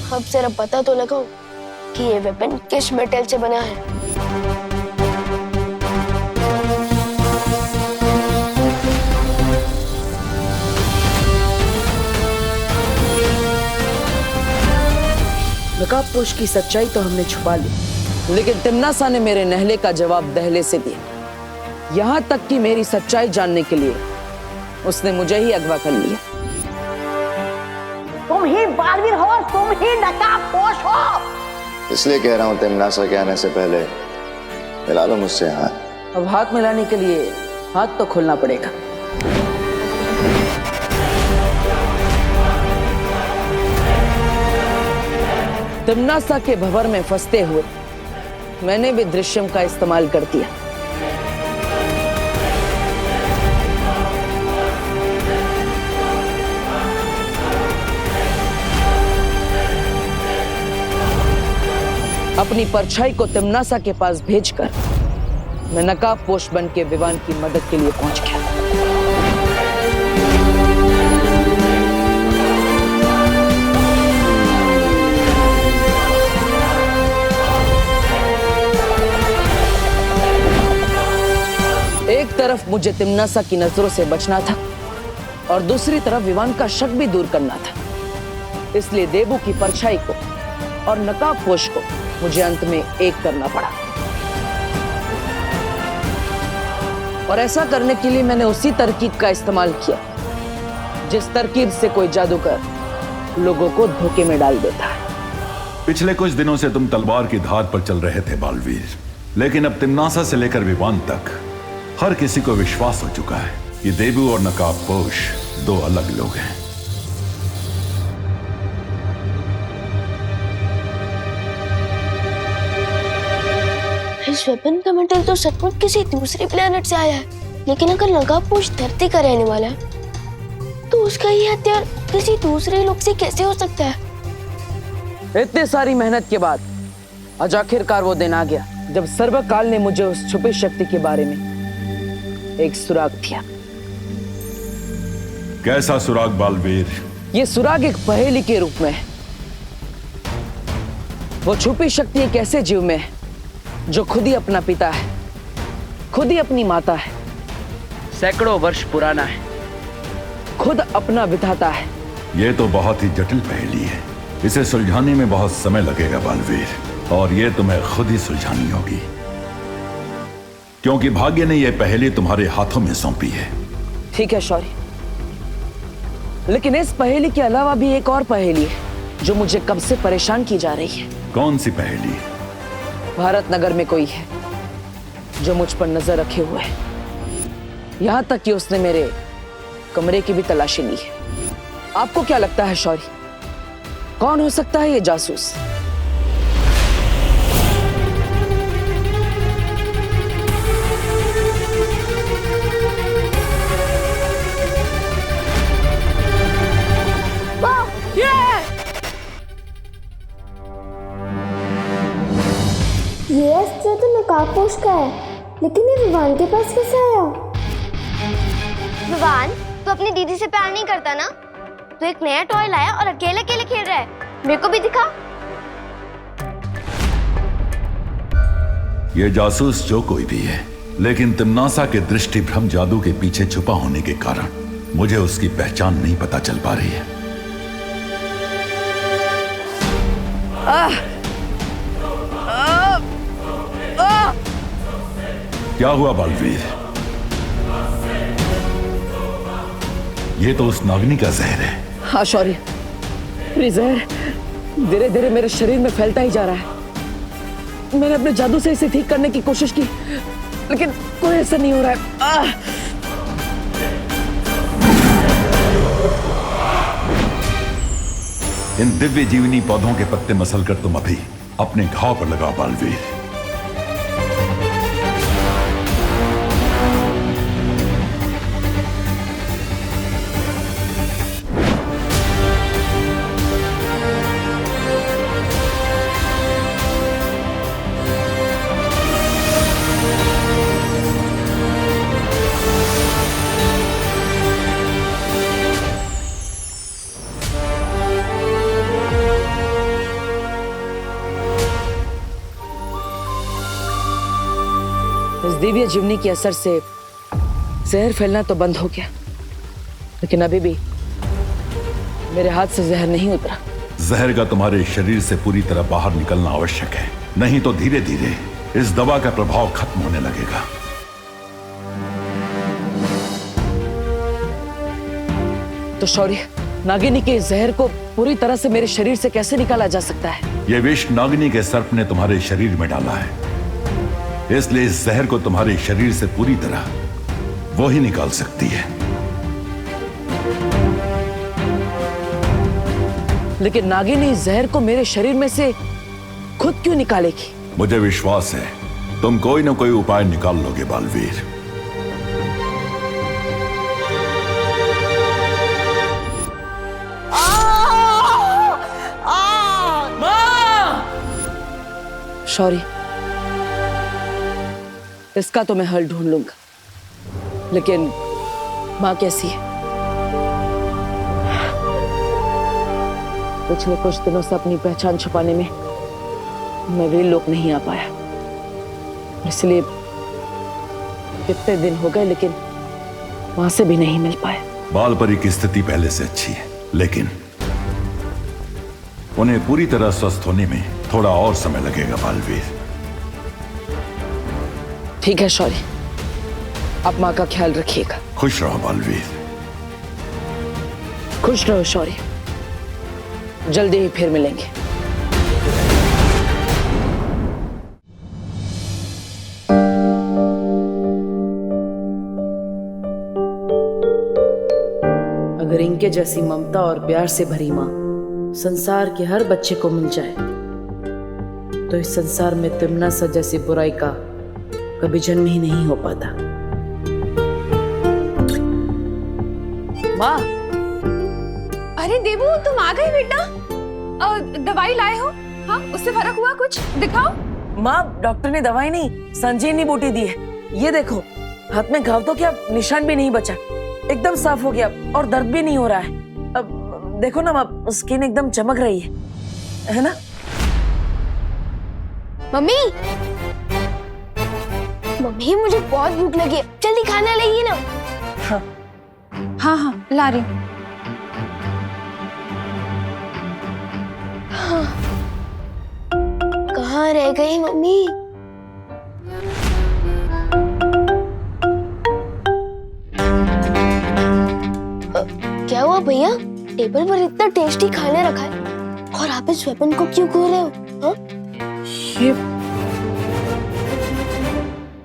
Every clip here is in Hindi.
अब जरा पता तो लगाओ कि ये वेपन किस मेटल से बना है। नकाबपोश की सच्चाई तो हमने छुपा ली, लेकिन तिम्नासा ने मेरे नहले का जवाब दहले से दिया। यहां तक कि मेरी सच्चाई जानने के लिए उसने मुझे ही अगवा कर लिया। तुम ही बालवीर हो, तुम ही नकाबपोश हो। इसलिए कह रहा हूं तिम्नासा के आने से पहले मिला लो मुझसे हाथ। अब हाथ मिलाने के लिए हाथ तो खोलना पड़ेगा। तिम्नासा के भंवर में फंसते हुए मैंने भी दृश्यम का इस्तेमाल कर दिया। अपनी परछाई को तिम्नासा के पास भेजकर मैं नकाबपोश बन के विवान की मदद के लिए पहुंच गया। एक तरफ मुझे तिम्नासा की नजरों से बचना था और दूसरी तरफ विवान का शक भी दूर करना था। इसलिए देबू की परछाई को और नकाबपोश को मुझे अंत में एक करना पड़ा। और ऐसा करने के लिए मैंने उसी तरकीब का इस्तेमाल किया जिस तरकीब से कोई जादूगर लोगों को धोखे में डाल देता है। पिछले कुछ दिनों से तुम तलवार की धार पर चल रहे थे बालवीर, लेकिन अब तिम्नासा से लेकर विवान तक हर किसी को विश्वास हो चुका है कि देबू और नकाबपोश दो अलग लोग हैं। इस वेपन का मेटल तो सचमुच किसी दूसरे प्लेनेट से आया है, लेकिन अगर नकाबपोश धरती का रहने वाला है तो उसका ये हथियार किसी दूसरे लोग से कैसे हो सकता है? इतने सारी मेहनत के बाद आज आखिरकार वो दिन आ गया जब सर्वकाल ने मुझे उस छुपी शक्ति के बारे में एक सुराग दिया। कैसा सुराग बालवीर? ये सुराग एक पहेली के रूप में है। वो छुपी शक्ति एक ऐसे जीव में है जो खुद ही अपना पिता है, खुद ही अपनी माता है, सैकड़ों वर्ष पुराना है, खुद अपना विधाता है। ये तो बहुत ही जटिल पहेली है। इसे सुलझाने में बहुत समय लगेगा बालवीर, और ये तुम्हें खुद ही सुलझानी होगी, क्योंकि भाग्य ने यह पहेली तुम्हारे हाथों में सौंपी है। ठीक है शौर्य, लेकिन इस पहेली के अलावा भी एक और पहेली है जो मुझे कब से परेशान की जा रही है। कौन सी पहेली? भारत नगर में कोई है जो मुझ पर नजर रखे हुए है, यहां तक कि उसने मेरे कमरे की भी तलाशी ली है। आपको क्या लगता है शौर्य, कौन हो सकता है ये जासूस? ये अस्त्र तो नकाबपोश का है, लेकिन ये विवान के पास कैसे आया? विवान, तू अपनी दीदी से प्यार नहीं करता ना? तू एक नया टॉय लाया और अकेले अकेले खेल रहा है। मेरे को भी दिखा। ये जासूस जो कोई भी है, लेकिन तिम्नासा के दृष्टि भ्रम जादू के पीछे छुपा होने के कारण मुझे उसकी पहचान नहीं पता चल पा रही है। क्या हुआ बालवीर? ये तो उस नागनी का जहर है। हाँ शौर्य, ये जहर धीरे धीरे मेरे शरीर में फैलता ही जा रहा है। मैंने अपने जादू से इसे ठीक करने की कोशिश की, लेकिन कोई असर नहीं हो रहा है। इन दिव्य जीवनी पौधों के पत्ते मसलकर तुम अभी अपने घाव पर लगाओ बालवीर। दिव्य जीवनी के असर से जहर फैलना तो बंद हो गया, लेकिन अभी भी मेरे हाथ से जहर नहीं उतरा। जहर का तुम्हारे शरीर से पूरी तरह बाहर निकलना आवश्यक है, नहीं तो धीरे धीरे इस दवा का प्रभाव खत्म होने लगेगा। तो शौर्य, नागिनी के इस जहर को पूरी तरह से मेरे शरीर से कैसे निकाला जा सकता है? यह विष नागिनी के सर्प ने तुम्हारे शरीर में डाला है, इसलिए इस जहर को तुम्हारे शरीर से पूरी तरह वो ही निकाल सकती है। लेकिन नागिनी इस जहर को मेरे शरीर में से खुद क्यों निकालेगी? मुझे विश्वास है तुम कोई ना कोई उपाय निकाल लोगे बालवीर। शौर्य, इसका तो मैं हल ढूंढ लूंगा, लेकिन माँ कैसी है? पिछले कुछ दिनों से अपनी पहचान छुपाने में मैं वीर लोक नहीं आ पाया, इसलिए कितने दिन हो गए लेकिन वहां से भी नहीं मिल पाया। बालपरी की स्थिति पहले से अच्छी है, लेकिन उन्हें पूरी तरह स्वस्थ होने में थोड़ा और समय लगेगा बालवीर। ठीक है शौर्य, आप माँ का ख्याल रखिएगा। खुश रहो बालवीर। खुश रहो शौर्य, जल्दी ही फिर मिलेंगे। अगर इनके जैसी ममता और प्यार से भरी माँ संसार के हर बच्चे को मिल जाए तो इस संसार में तिमनासा जैसी बुराई का कभी जन्म ही नहीं हो पाता। माँ, अरे देवू, तुम आ गई बेटा। दवाई लाए हो? हाँ, उससे फर्क हुआ कुछ? दिखाओ। माँ, डॉक्टर ने दवाई नहीं, संजीवनी बूटी दी है। ये देखो, हाथ में घाव तो क्या निशान भी नहीं बचा, एकदम साफ हो गया और दर्द भी नहीं हो रहा है। अब देखो ना माँ, स्किन एकदम चमक रही है ना? मम्मी, मम्मी मुझे बहुत भूख लगी है, जल्दी खाना लाइए ना। हाँ हाँ हाँ, ला रही हूँ। कहाँ रह गई मम्मी? क्या हुआ भैया? टेबल पर इतना टेस्टी खाने रखा है और आप इस वेपन को क्यों खो रहे हो? हाँ?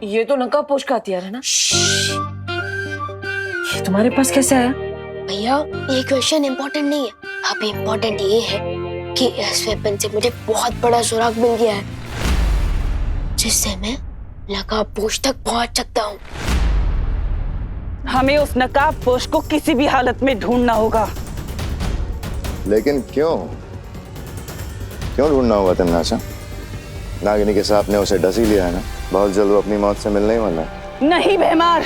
ये तो नकाबपोश का हथियार है ना? ये तुम्हारे पास कैसे आया? भैया, ये क्वेश्चन इम्पोर्टेंट नहीं है, अभी इम्पोर्टेंट ये है कि इस वेपन से मुझे बहुत बड़ा सुराग मिल गया है, जिससे मैं नकाबपोश तक पहुंच सकता हूँ। हमें उस नकाबपोश को किसी भी हालत में ढूंढना होगा। लेकिन क्यों ढूंढना होगा तिमनासा? नागिनी के सांप ने उसे डस ही लिया है ना, बहुत जल्द वो अपनी मौत से मिलने ही वाला है। नहीं बेमार,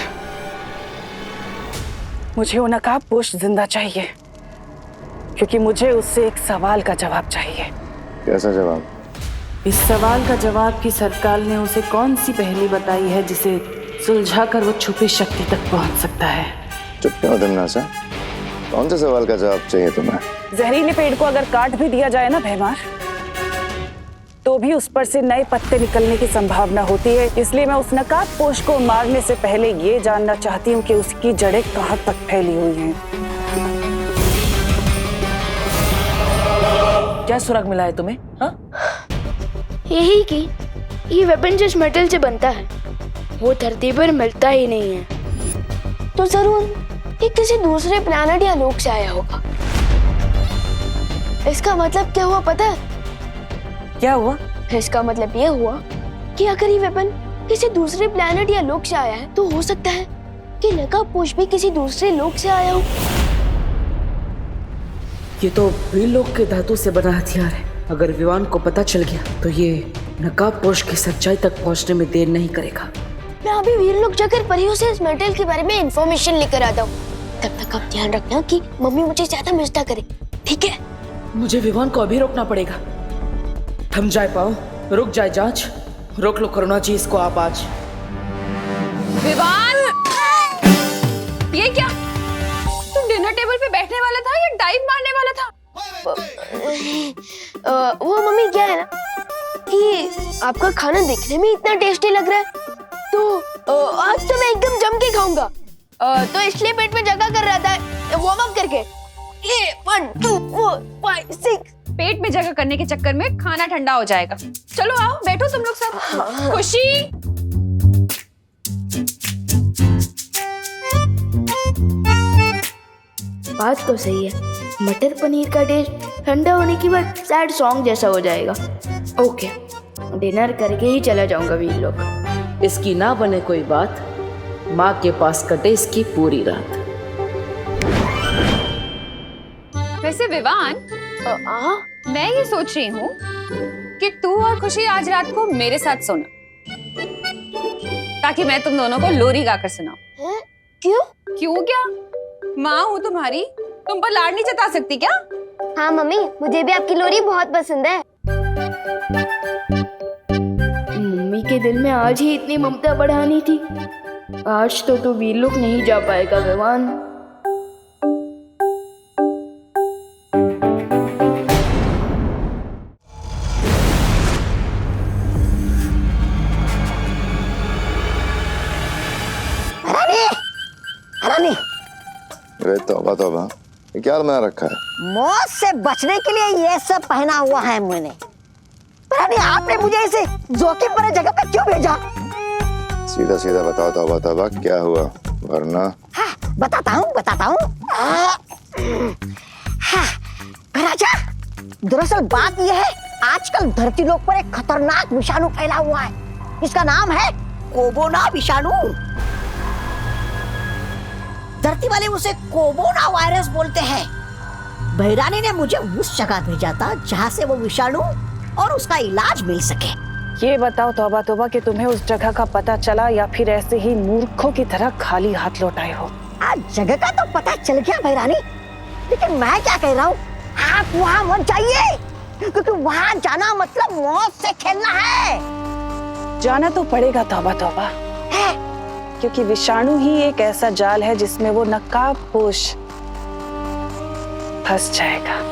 मुझे वो नकाबपोश जिंदा चाहिए, क्योंकि मुझे उससे एक सवाल का जवाब चाहिए। कैसा जवाब? इस सवाल का जवाब कि सरकार ने उसे कौन सी पहेली बताई है जिसे सुलझाकर वो छुपी शक्ति तक पहुंच सकता है। चुप क्यों तिमनासा? कौन से सवाल का जवाब चाहिए तुम्हें? जहरीले पेड़ को अगर काट भी दिया जाए ना भैमार, तो भी उस पर से नए पत्ते निकलने की संभावना होती है। इसलिए मैं उस नकाबपोश को मारने से पहले ये जानना चाहती हूँ कि उसकी जड़ें कहाँ तक फैली हुई हैं। क्या सुराग मिला है तुम्हें? हाँ? यही कि ये वेपन जिस मेटल से बनता है वो धरती पर मिलता ही नहीं है, तो जरूर ये किसी दूसरे प्लैनेट या लोक से आया होगा। इसका मतलब क्या हुआ पता है? क्या हुआ? इसका मतलब ये हुआ कि अगर ये वेपन किसी दूसरे प्लैनेट या लोक से आया है तो हो सकता है कि नकाबपोश भी किसी दूसरे लोक से आया हो। ये तो वीर लोक के धातु से बना हथियार है। अगर विवान को पता चल गया तो ये नकाबपोश की सच्चाई तक पहुंचने में देर नहीं करेगा। मैं अभी वीर लोक जाकर परियों से इस मेटल के बारे में इंफॉर्मेशन लेकर आता हूँ। तब तक आप ध्यान रखना कि मम्मी मुझे ज्यादा मिस ना करे, ठीक है? मुझे विवान को अभी रोकना पड़ेगा। थम जाए पाओ, रुक जाए जांच, रोक लो करुणा जी इसको आप आज। विवान, ये क्या? तू डिनर टेबल पे बैठने वाला था या डाइव मारने वाला था? वो मम्मी क्या है ना कि आपका खाना देखने में इतना टेस्टी लग रहा है तो आज तो मैं एकदम जम के खाऊंगा, तो इसलिए पेट में जगह कर रहा था वार्म अप करके। ये 1 2 4 5 6 पेट में जगह करने के चक्कर में खाना ठंडा हो जाएगा। चलो आओ बैठो तुम लोग सब। खुशी, बात तो सही है, मटर पनीर का टेस्ट ठंडा होने के बाद सैड सॉन्ग जैसा हो जाएगा। ओके, डिनर करके ही चला जाऊंगा वीर लोग। इसकी ना बने कोई बात, माँ के पास कटे इसकी पूरी रात। वैसे विवान, मैं ये सोच रही हूँ कि तू और खुशी आज रात को मेरे साथ सोना, ताकि मैं तुम दोनों को लोरी गाकर सुनाऊं। क्यों? क्यों क्या? माँ हूँ तुम्हारी, तुम पर लाड नहीं जता सकती क्या? हाँ मम्मी, मुझे भी आपकी लोरी बहुत पसंद है। मम्मी के दिल में आज ही इतनी ममता बढ़ानी थी। आज तो तू वीर लोग नहीं जा पाएगा विवान। अरे तौबा तौबा, ये क्या बना रखा है? मौत से बचने के लिए ये सब पहना हुआ है मैंने। रानी, आपने मुझे इसे जोखिम भरे जगह पे क्यों भेजा? सीधा सीधा बताओ तौबा तौबा, क्या हुआ? वरना हाँ, बताता हूँ। हाँ, राजा, दरअसल बात यह है, आजकल धरती लोक पर एक खतरनाक विषाणु फैला हुआ है। इसका नाम है कोरोना विषाणु। धरती वाले उसे कोरोना वायरस बोलते हैं। भैरानी ने मुझे उस जगह भेजा था जहाँ से वो विषाणु और उसका इलाज मिल सके। ये बताओ तौबा तौबा कि तुम्हें उस जगह का पता चला या फिर ऐसे ही मूर्खों की तरह खाली हाथ लौट आए हो? आज जगह का तो पता चल गया भैरानी, लेकिन मैं क्या कह रहा हूँ, आप वहाँ मत जाइए, क्योंकि वहाँ जाना मतलब मौत से खेलना है। जाना तो पड़ेगा तौबा तौबा, क्योंकि विषाणु ही एक ऐसा जाल है जिसमें वो नकाबपोश फंस जाएगा।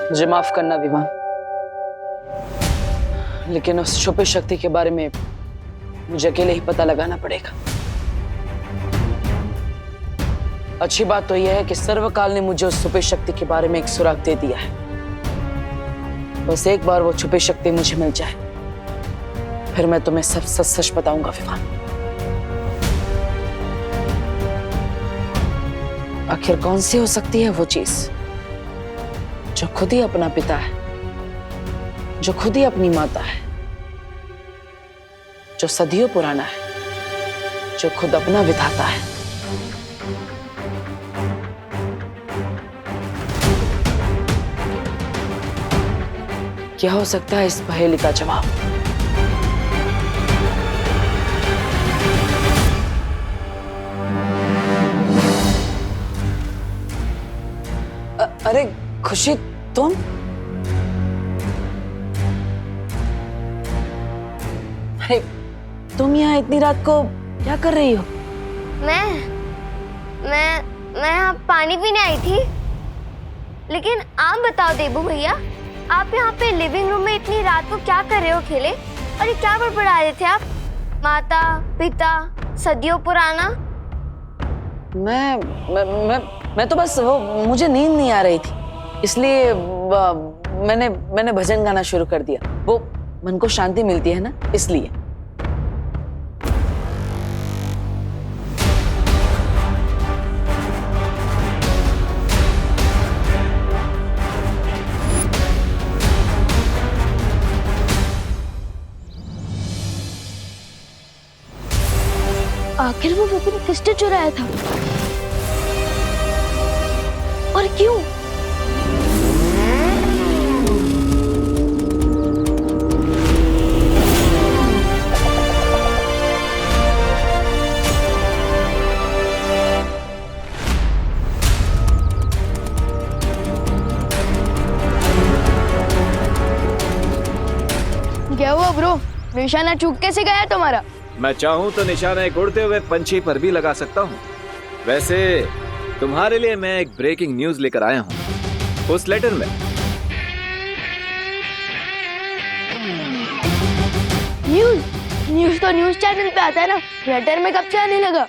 मुझे माफ करना विवान, लेकिन उस छुपी शक्ति के बारे में मुझे अकेले ही पता लगाना पड़ेगा। अच्छी बात तो यह है कि सर्वकाल ने मुझे उस छुपी शक्ति के बारे में एक सुराग दे दिया है। बस एक बार वो छुपी शक्ति मुझे मिल जाए, फिर मैं तुम्हें सब सच सच बताऊंगा विवान। आखिर कौन सी हो सकती है वो चीज जो खुद ही अपना पिता है, जो खुद ही अपनी माता है, जो सदियों पुराना है, जो खुद अपना विधाता है। क्या हो सकता है इस पहेली का जवाब? अरे खुशी, तुम? अरे तुम यहाँ इतनी रात को क्या कर रही हो? मैं यहाँ पानी पीने आई थी। लेकिन आप बताओ देबू भैया, आप यहाँ पे लिविंग रूम में इतनी रात को क्या कर रहे हो अकेले? और ये क्या बड़बड़ा रहे थे आप? माता पिता सदियों पुराना। मैं तो बस वो, मुझे नींद नहीं आ रही थी, इसलिए मैंने भजन गाना शुरू कर दिया। वो मन को शांति मिलती है ना, इसलिए। आखिर वो वेपन किसने चुराया था और क्यों? निशाना चूक कैसे गया तुम्हारा? मैं चाहूँ तो निशाना एक उड़ते हुए पंछी पर भी लगा सकता हूँ। वैसे तुम्हारे लिए मैं एक ब्रेकिंग न्यूज लेकर आया हूँ। उस लेटर में न्यूज तो न्यूज चैनल पे आता है ना, लेटर में कब से आने लगा?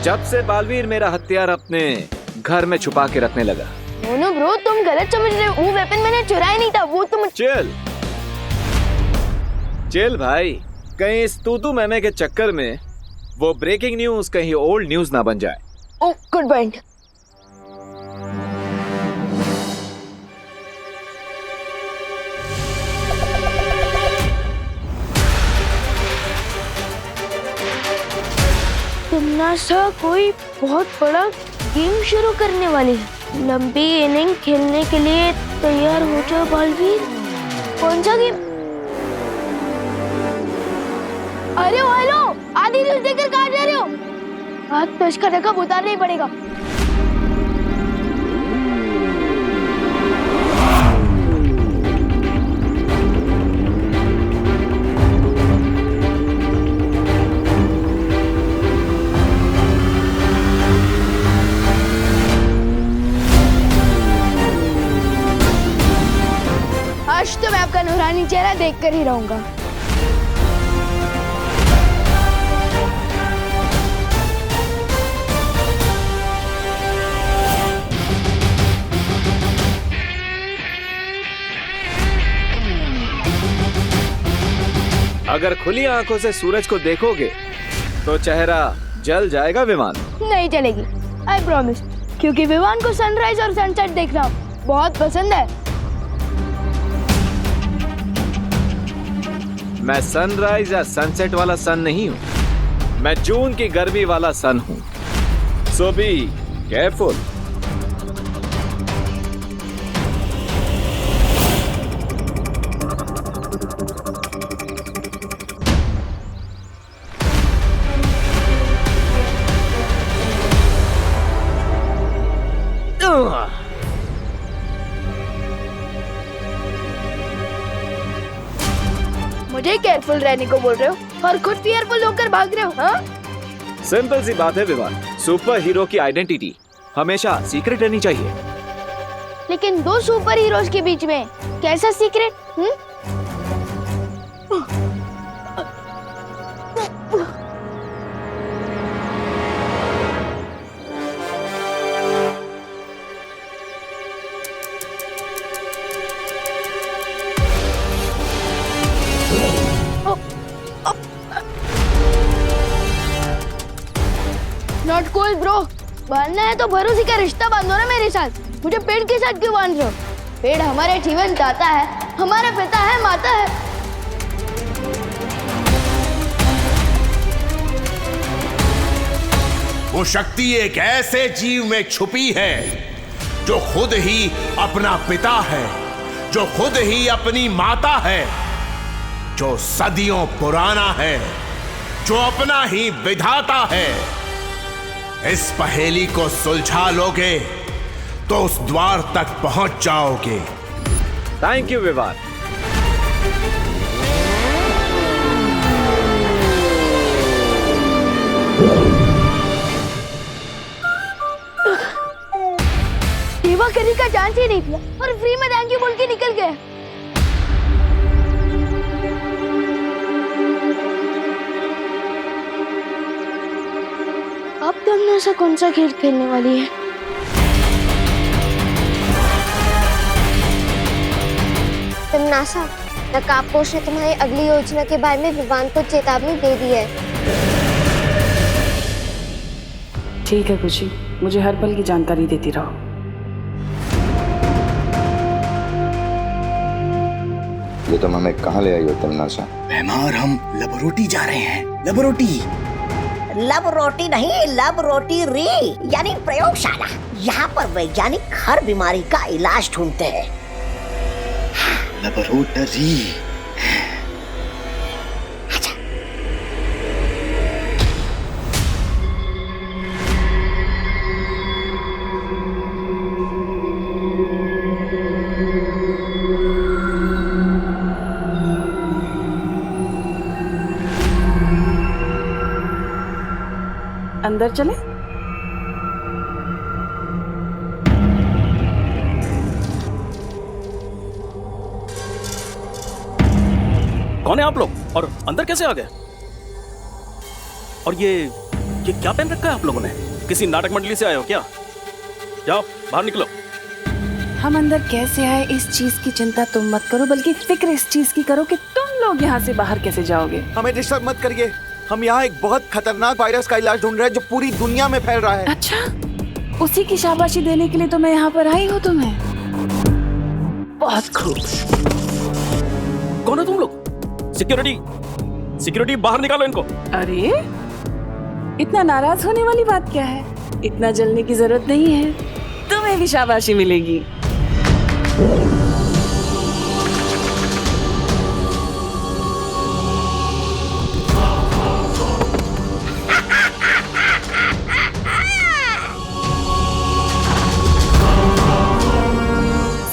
जब से बालवीर मेरा हथियार अपने घर में छुपा के रखने लगा। मोनू ब्रो, तुम गलत समझ रहे हो। वो वेपन मैंने चुराया नहीं था, वो तुम। चिल भाई, कहीं इस तूतू मैमे के चक्कर में वो ब्रेकिंग न्यूज कहीं ओल्ड न्यूज ना बन जाए। ओह, गुड पॉइंट। तुमनासा कोई बहुत बड़ा गेम शुरू करने वाली है। लंबी इनिंग खेलने के लिए तैयार हो जाओ बालवीर। कौन सा गेम? अरे हेलो, आधी न्यूज देखकर कहाँ जा रहे हो? आज तो इसका नकाब उतारना ही पड़ेगा। आज तो मैं आपका नूरानी चेहरा देखकर ही रहूंगा। अगर खुली आंखों से सूरज को देखोगे तो चेहरा जल जाएगा विमान। नहीं चलेगी, आई प्रॉमिस, क्योंकि विमान को सनराइज और सनसेट देखना बहुत पसंद है। मैं सनराइज या सनसेट वाला सन नहीं हूँ, मैं जून की गर्मी वाला सन हूँ। सो बी केयरफुल। मुझे केयरफुल रहने को बोल रहे हो और खुद फियरफुल होकर भाग रहे हो, हाँ? सिंपल सी बात है विवान, सुपर हीरो की आइडेंटिटी हमेशा सीक्रेट रहनी चाहिए। लेकिन दो सुपर हीरोज के बीच में कैसा सीक्रेट? Not cool bro. बांधना है तो भरोसे का रिश्ता बांधो ना मेरे साथ। मुझे पेड़ के साथ क्यों बांध रहे हो? पेड़ हमारे जीवन दाता है, हमारा पिता है, माता है। वो शक्ति एक ऐसे जीव में छुपी है जो खुद ही अपना पिता है, जो खुद ही अपनी माता है, जो सदियों पुराना है, जो अपना ही विधाता है। इस पहेली को सुलझा लोगे तो उस द्वार तक पहुंच जाओगे। Thank you Vivaan. सेवा करने का चांस ही नहीं दिया और फ्री में थैंक यू बोल के निकल गए। अब तुमनासा कौन सा खेल खेलने वाली है? तुमनासा, नकाबपोश ने तुम्हारी अगली योजना के बारे में विवान को चेतावनी दे दी है। ठीक है खुशी, मुझे हर पल की जानकारी देती रहो। ये तुम हमें कहाँ ले आई हो तुमनासा? भैमार, हम लबरोटी जा रहे हैं। लबरोटी? लब रोटी नहीं, लब रोटी री, यानी प्रयोगशाला। यहाँ पर वैज्ञानिक हर बीमारी का इलाज ढूंढते हैं। लबरोटरी। अंदर चले। कौन है आप लोग और अंदर कैसे आ गए? और ये क्या पहन रखा है आप लोगों ने? किसी नाटक मंडली से आए हो क्या? जाओ बाहर निकलो। हम अंदर कैसे आए इस चीज की चिंता तुम मत करो, बल्कि फिक्र इस चीज की करो कि तुम लोग यहाँ से बाहर कैसे जाओगे। हमें डिस्टर्ब मत करिए, हम यहाँ एक बहुत खतरनाक वायरस का इलाज ढूंढ रहे हैं जो पूरी दुनिया में फैल रहा है। अच्छा, उसी की शाबाशी देने के लिए तो मैं यहाँ पर आई हूँ तुम्हें। बहुत खूब। कौन है तुम लोग? सिक्योरिटी बाहर निकालो इनको। अरे इतना नाराज होने वाली बात क्या है? इतना जलने की जरूरत नहीं है, तुम्हें भी शाबाशी मिलेगी।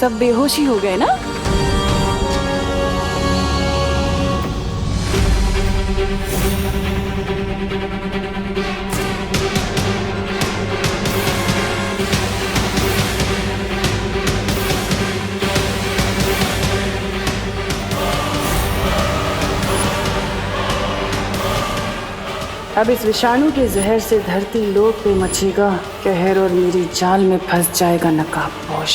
सब बेहोशी हो गए ना? अब इस विषाणु के जहर से धरती लोक पे मचेगा कहर और मेरी जाल में फंस जाएगा नकाबपोश।